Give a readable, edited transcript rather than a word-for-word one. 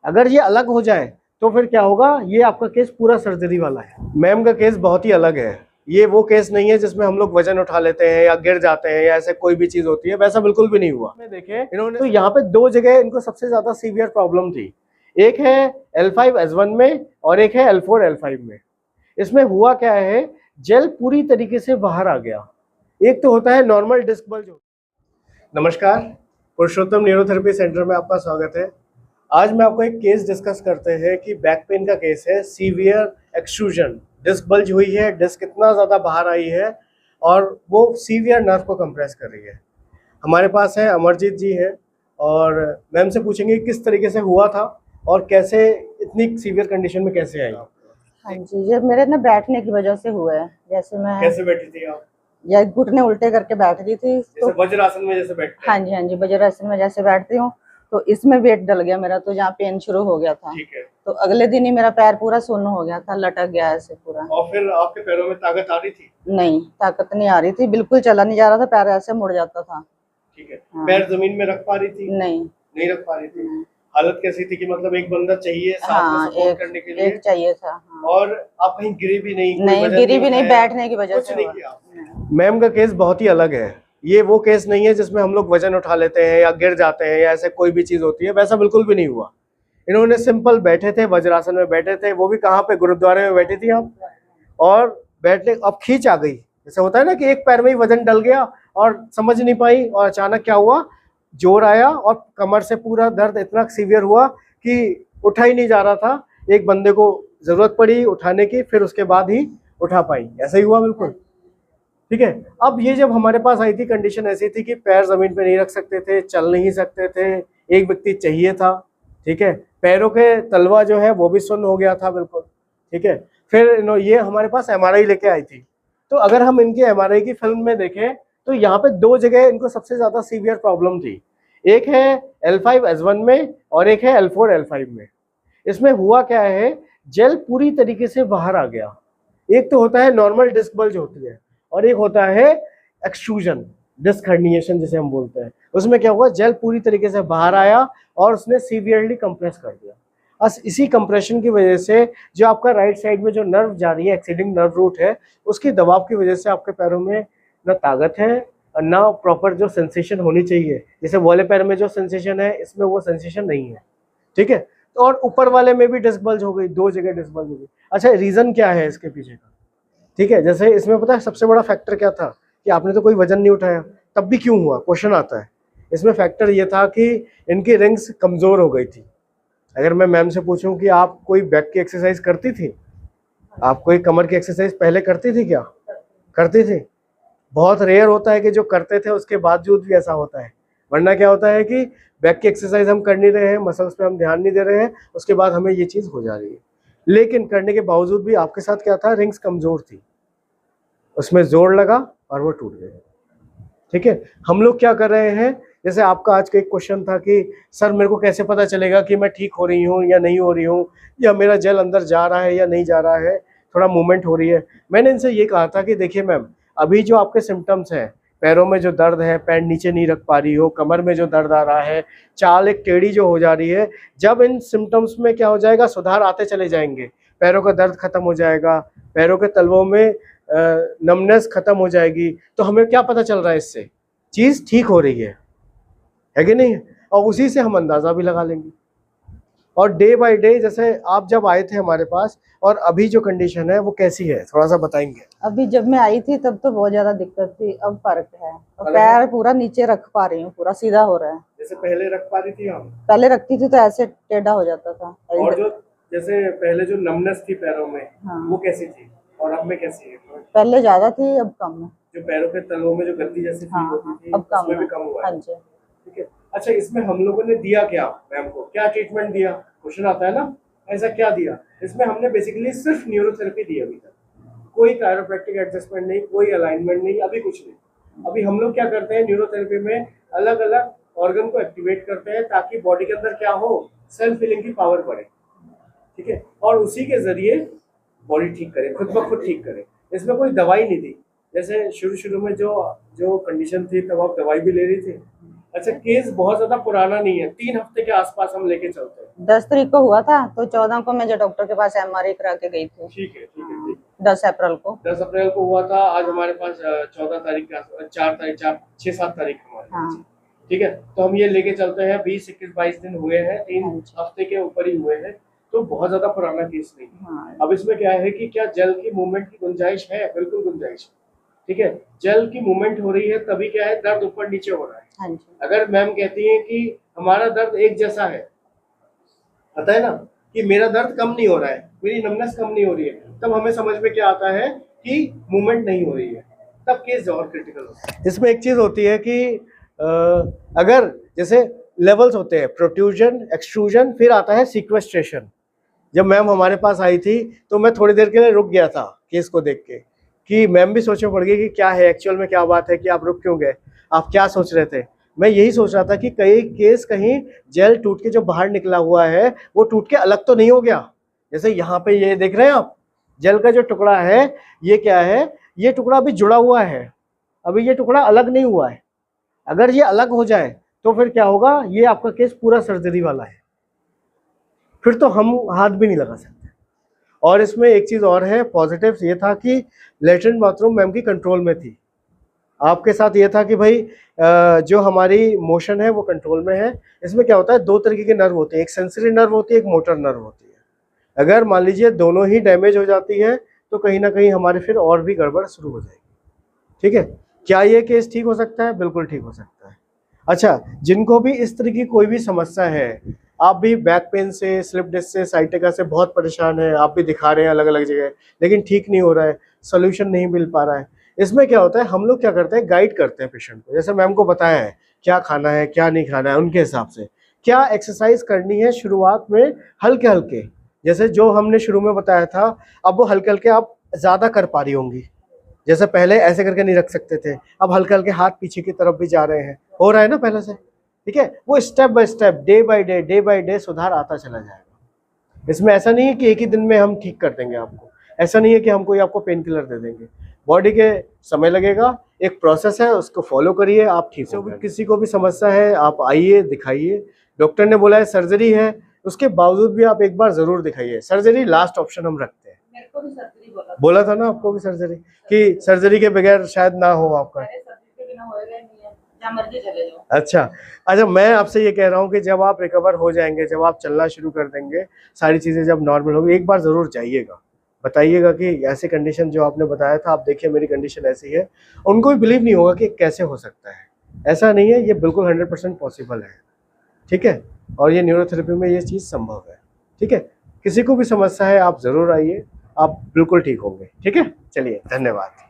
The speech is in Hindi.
अगर ये अलग हो जाए तो फिर क्या होगा, ये आपका केस पूरा सर्जरी वाला है। मैम का केस बहुत ही अलग है। ये वो केस नहीं है जिसमें हम लोग वजन उठा लेते हैं या गिर जाते हैं या ऐसे कोई भी चीज होती है, वैसा बिल्कुल भी नहीं हुआ। देखें इन्होंने तो यहाँ पे दो जगह इनको सबसे ज्यादा सीवियर प्रॉब्लम थी। एक है L5S1 में और एक है L4L5 में। इसमें हुआ क्या है, जेल पूरी तरीके से बाहर आ गया। एक तो होता है नॉर्मल डिस्क बल्ज। नमस्कार, पुरुषोत्तम न्यूरोथेरेपी सेंटर में आपका स्वागत है। आज मैं आपको एक केस डिस्कस करते हैं कि बैक पेन का केस है, सीवियर एक्सट्रूजन, डिस्क बल्ज हुई है, डिस्क इतना ज़्यादा बाहर आई है और वो सीवियर नर्व को कंप्रेस कर रही है। हमारे पास है अमरजीत जी है और मैम से पूछेंगे किस तरीके से हुआ था और कैसे इतनी सीवियर कंडीशन में कैसे आई। हाँ जी, ये मेरे ना बैठने की वजह से हुआ है। जैसे मैं कैसे बैठी थी आप? या घुटने उल्टे करके बैठ रही थी तो वज्रासन में जैसे बैठते हैं। हाँ जी, वज्रासन में जैसे बैठती हूँ तो इसमें वेट डल गया मेरा, तो यहाँ पेन शुरू हो गया था। ठीक है। तो अगले दिन ही मेरा पैर पूरा सुन्न हो गया था, लटक गया ऐसे पूरा। और फिर आपके पैरों में ताकत आ रही थी? नहीं, ताकत नहीं आ रही थी, बिल्कुल चला नहीं जा रहा था, पैर ऐसे मुड़ जाता था। ठीक है। हाँ। पैर जमीन में रख पा रही थी? नहीं रख पा रही थी। हालत कैसी थी कि मतलब एक बंदा चाहिए साथ में सपोर्ट करने के लिए? एक चाहिए था। हाँ। और आप कहीं गिरी भी नहीं? नहीं गिरी भी नहीं, बैठने की वजह से। मैम का केस बहुत ही अलग है। ये वो केस नहीं है जिसमें हम लोग वजन उठा लेते हैं या गिर जाते हैं या ऐसे कोई भी चीज होती है, वैसा बिल्कुल भी नहीं हुआ। इन्होंने सिंपल बैठे थे, वज्रासन में बैठे थे, वो भी कहाँ पे, गुरुद्वारे में बैठी थी आप, और बैठने अब खींच आ गई। जैसे होता है ना कि एक पैर में ही वजन डल गया और समझ नहीं पाई और अचानक क्या हुआ, जोर आया और कमर से पूरा दर्द इतना सीवियर हुआ कि उठा ही नहीं जा रहा था। एक बंदे को जरूरत पड़ी उठाने की, फिर उसके बाद ही उठा पाई। ऐसा ही हुआ बिल्कुल। ठीक है। अब ये जब हमारे पास आई थी, कंडीशन ऐसी थी कि पैर जमीन पे नहीं रख सकते थे, चल नहीं सकते थे, एक व्यक्ति चाहिए था। ठीक है। पैरों के तलवा जो है वो भी सुन्न हो गया था बिल्कुल। ठीक है। फिर ये हमारे पास MRI लेके आई थी। तो अगर हम इनकी MRI की फिल्म में देखें तो यहाँ पे दो जगह इनको सबसे ज्यादा सीवियर प्रॉब्लम थी। एक है L5S1 में और एक है L4L5 में। इसमें हुआ क्या है, जेल पूरी तरीके से बाहर आ गया। एक तो होता है नॉर्मल डिस्क बल्ज होती है और एक होता है एक्सट्रूजन, डिस्क हर्निएशन जिसे हम बोलते हैं। उसमें क्या हुआ, जेल पूरी तरीके से बाहर आया और उसने सीवियरली कंप्रेस कर दिया। बस इसी कंप्रेशन की वजह से जो आपका राइट साइड में जो नर्व जा रही है, एक्सीडिंग नर्व रूट है, उसकी दबाव की वजह से आपके पैरों में ना ताकत है और ना प्रॉपर जो सेंसेशन होनी चाहिए। जैसे वाले पैर में जो सेंसेशन है, इसमें वो सेंसेशन नहीं है। ठीक है। और ऊपर वाले में भी डिस्क बल्ज हो गई, दो जगह डिस्क बल्ज हो गई। अच्छा, रीजन क्या है इसके पीछे का? ठीक है। जैसे इसमें पता है सबसे बड़ा फैक्टर क्या था कि आपने तो कोई वजन नहीं उठाया, तब भी क्यों हुआ, क्वेश्चन आता है। इसमें फैक्टर ये था कि इनकी रिंग्स कमजोर हो गई थी। अगर मैं मैम से पूछूं कि आप कोई बैक की एक्सरसाइज करती थी, आप कोई कमर की एक्सरसाइज पहले करती थी क्या? करती थी। बहुत रेयर होता है कि जो करते थे उसके बावजूद भी ऐसा होता है। वरना क्या होता है कि बैक की एक्सरसाइज हम कर नहीं रहे हैं, मसल्स पे हम ध्यान नहीं दे रहे हैं, उसके बाद हमें ये चीज हो जा रही है। लेकिन करने के बावजूद भी आपके साथ क्या था, रिंग्स कमजोर थी, उसमें जोर लगा और वो टूट गए। ठीक है। हम लोग क्या कर रहे हैं, जैसे आपका आज का एक क्वेश्चन था कि सर मेरे को कैसे पता चलेगा कि मैं ठीक हो रही हूँ या नहीं हो रही हूँ, या मेरा जेल अंदर जा रहा है या नहीं जा रहा है, थोड़ा मूवमेंट हो रही है। मैंने इनसे ये कहा था कि देखिए मैम, अभी जो आपके सिम्टम्स हैं, पैरों में जो दर्द है, पैर नीचे नहीं रख पा रही हो, कमर में जो दर्द आ रहा है, चाल एक टेढ़ी जो हो जा रही है, जब इन सिम्टम्स में क्या हो जाएगा, सुधार आते चले जाएंगे, पैरों का दर्द खत्म हो जाएगा, पैरों के तलवों में नमनेस खत्म हो जाएगी, तो हमें क्या पता चल रहा है, इससे चीज ठीक हो रही है कि नहीं? और उसी से हम अंदाजा भी लगा लेंगे। और डे बाय डे, जैसे आप जब आए थे हमारे पास और अभी जो कंडीशन है वो कैसी है, थोड़ा सा बताएंगे। अभी जब मैं आई थी तब तो बहुत ज्यादा दिक्कत थी, अब फर्क है। और पैर पूरा नीचे रख पा रही हूँ, पूरा सीधा हो रहा है। जैसे पहले रख पा रही थी हम? पहले रखती थी तो ऐसे टेढ़ा हो जाता था। और जो जैसे पहले जो नमनेस थी पैरों में, हाँ। वो कैसी थी और अब में कैसी है? पहले ज्यादा थी, अब कम है। जो पैरों के तलवों में जो गद्दी जैसी फील होती थी, अब कम उसमें भी कम हुआ है। हाँ जी। ठीक है। अच्छा, इसमें हम लोगों ने दिया क्या मैम को, क्या ट्रीटमेंट दिया, क्वेश्चन आता है ना, ऐसा क्या दिया? इसमें हमने बेसिकली सिर्फ न्यूरोथेरेपी दी अभी तक, कोई कायरोप्रैक्टिक एडजस्टमेंट नहीं, कोई अलाइनमेंट नहीं, अभी कुछ नहीं। अभी हम लोग क्या करते हैं न्यूरोथेरेपी में, अलग अलग ऑर्गन को एक्टिवेट करते हैं ताकि बॉडी के अंदर क्या हो, सेल्फ हीलिंग की पावर बढ़े। ठीक है। और उसी के जरिए बॉडी ठीक करे, खुद ब खुद ठीक करे। इसमें कोई दवाई नहीं दी। जैसे शुरू शुरू में जो कंडीशन थी तब आप दवाई भी ले रही थी, अच्छा, केस बहुत ज्यादा पुराना नहीं है, 3 हफ्ते के आसपास हम लेके चलते हैं। 10 तारीख को हुआ था, तो 14 को मैं जो डॉक्टर के पास MRI करा के गई थी। ठीक है, ठीक है, ठीक। 10 अप्रैल को। 10 अप्रैल को हुआ था। आज हमारे पास 14 तारीख के आसपास, 4 तारीख, 6-7 तारीख हमारे पास। हाँ। ठीक है, तो हम ये लेके चलते हैं। 20-21-22 दिन हुए हैं, 3 हाँ जी। हफ्ते के ऊपर ही हुए हैं, तो बहुत ज्यादा पुराना केस नहीं है। हाँ। अब इसमें क्या है कि क्या जेल की मूवमेंट की गुंजाइश है? बिल्कुल गुंजाइश है। ठीक है, जेल की मूवमेंट हो रही है तभी क्या है, दर्द ऊपर नीचे हो रहा है। हाँ जी। अगर मैम कहती है कि हमारा दर्द एक जैसा है, पता है ना, कि मेरा दर्द कम नहीं हो रहा है, मेरी नमनेस कम नहीं हो रही है, तब हमें समझ में क्या आता है कि मूवमेंट नहीं हो रही है, तब केस और क्रिटिकल होता है। इसमें एक चीज होती है कि अगर जैसे लेवल्स होते हैं, प्रोट्रूजन, एक्सट्रूजन, फिर आता है सीक्वेस्ट्रेशन। जब मैम हमारे पास आई थी तो मैं थोड़ी देर के लिए रुक गया था केस को देख के, कि मैम भी सोचने पड़ गई कि क्या है एक्चुअल में, क्या बात है, कि आप रुक क्यों गए, आप क्या सोच रहे थे। मैं यही सोच रहा था कि कई केस कहीं जेल टूट के जो बाहर निकला हुआ है वो टूट के अलग तो नहीं हो गया। जैसे यहाँ पे ये देख रहे हैं आप, जेल का जो टुकड़ा है, ये क्या है, ये टुकड़ा अभी जुड़ा हुआ है, अभी ये टुकड़ा अलग नहीं हुआ है। अगर ये अलग हो जाए तो फिर क्या होगा, ये आपका केस पूरा सर्जरी वाला है, फिर तो हम हाथ भी नहीं लगा सकते। और इसमें एक चीज और है, पॉजिटिव ये था कि लेटरिन बाथरूम मैम की कंट्रोल में थी। आपके साथ ये था कि भाई जो हमारी मोशन है वो कंट्रोल में है। इसमें क्या होता है, 2 तरीके के नर्व होते हैं, एक सेंसरी नर्व होती है, एक मोटर नर्व होती है। अगर मान लीजिए दोनों ही डैमेज हो जाती है तो कहीं ना कहीं हमारे फिर और भी गड़बड़ शुरू हो जाएगी। ठीक है, क्या ये केस ठीक हो सकता है? बिल्कुल ठीक हो सकता है। अच्छा, जिनको भी इस तरह की कोई भी समस्या है, आप भी बैक पेन से, स्लिप डिस्क से, साइटिका से बहुत परेशान है, आप भी दिखा रहे हैं अलग अलग जगह, लेकिन ठीक नहीं हो रहा है, सोल्यूशन नहीं मिल पा रहा है, इसमें क्या होता है, हम लोग क्या करते हैं, गाइड करते हैं पेशेंट को। जैसे मैम को बताया है क्या खाना है, क्या नहीं खाना है, उनके हिसाब से क्या एक्सरसाइज करनी है शुरुआत में, हल्के हल्के, जैसे जो हमने शुरू में बताया था, अब वो हल्के हल्के आप ज्यादा कर पा रही होंगी। जैसे पहले ऐसे करके नहीं रख सकते थे, अब हल्के हल्के हाथ पीछे की तरफ भी जा रहे हैं, हो रहा है ना पहले से। ठीक है, वो step by step, day by day सुधार आता चला जाएगा। इसमें ऐसा नहीं है कि एक ही दिन में हम ठीक कर देंगे आपको, ऐसा नहीं है कि हम कोई आपको पेन किलर दे देंगे, बॉडी के समय लगेगा, एक प्रोसेस है, उसको फॉलो करिए, आप ठीक हो। किसी को भी समस्या है आप आइए, दिखाइए। डॉक्टर ने बोला है सर्जरी है, उसके बावजूद भी आप एक बार जरूर दिखाइए। सर्जरी लास्ट ऑप्शन हम रखते हैं। मेरे को भी सर्जरी बोला था ना आपको भी सर्जरी, कि सर्जरी के बगैर शायद ना हो आपका। अच्छा, मैं आपसे ये कह रहा हूँ कि जब आप रिकवर हो जाएंगे, जब आप चलना शुरू कर देंगे, सारी चीज़ें जब नॉर्मल होगी, एक बार ज़रूर जाइएगा, बताइएगा कि ऐसे कंडीशन जो आपने बताया था, आप देखिए मेरी कंडीशन ऐसी है। उनको भी बिलीव नहीं होगा कि कैसे हो सकता है, ऐसा नहीं है, ये बिल्कुल 100% पॉसिबल है। ठीक है, और ये न्यूरोथेरेपी में ये चीज़ संभव है। ठीक है, किसी को भी समस्या है आप ज़रूर आइए, आप बिल्कुल ठीक होंगे। ठीक है, चलिए, धन्यवाद।